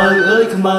มเอ้ยขม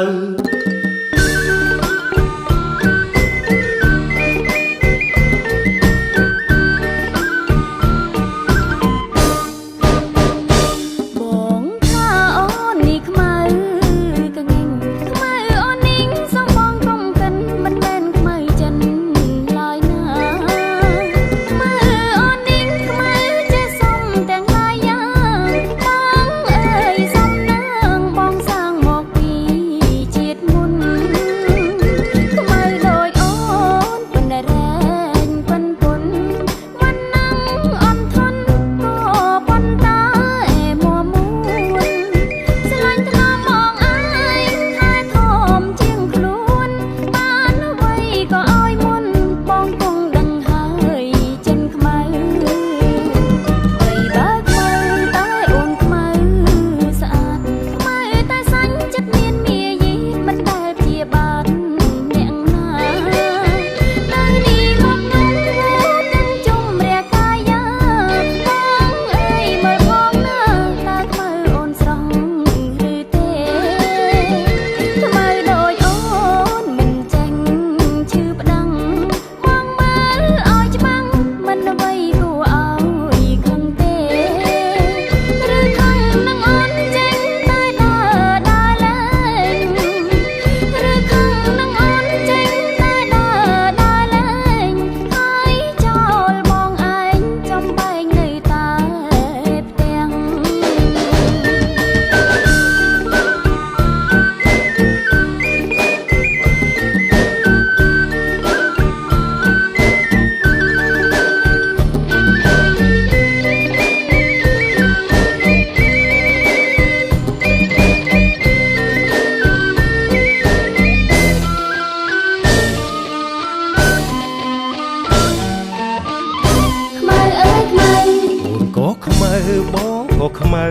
បងក៏ខ្មៅ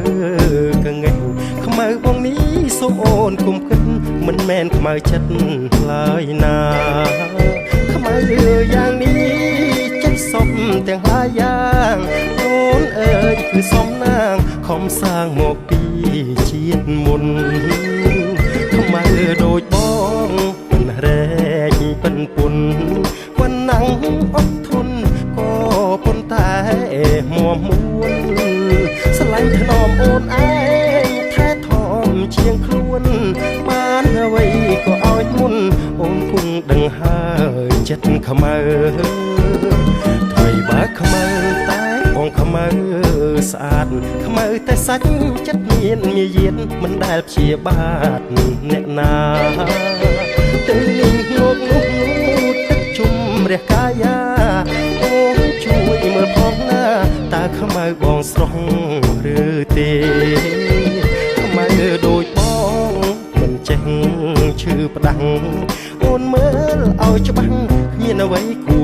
កងែងខ្មៅបងនេះសូមអូនគុំគិតមិនមែនខ្មៅចិត្តឡើយណាខ្មៅយ៉ាងនេះចិត្តសុំទាំងឡាយយ៉ាងអូនអើយគឺសុំណាងខំសាងមកពីជាតិមុនខ្មៅដូចបងមិនរែកពិនពុនវណ្ណងអត់ធន់ក៏ប៉ុន្តែមួមួនស្រឡាញ់ថ្នមអូនឯងថែថមជាងខ្លួនបានអ្វីក៏ឲ្យមុនអូនគង់ដឹងហើយចិត្តខ្មៅថ្មីបើខ្មៅតែបងខ្មៅស្អាតខ្មៅតែសាច់ចិត្តមានមាយាទមិនដែលព្យាបាទអ្នកណាទៅនេះងប់នោះទឹកជុំរះកាយាអូនជួយមើលផងណាតើខ្មៅបងស្រស់ឬទេខ្មៅដូចបងមិនចេះឈឺផ្ដាំងអូនមើលឲ្យច្បាស់គ្មានអ្វីគួ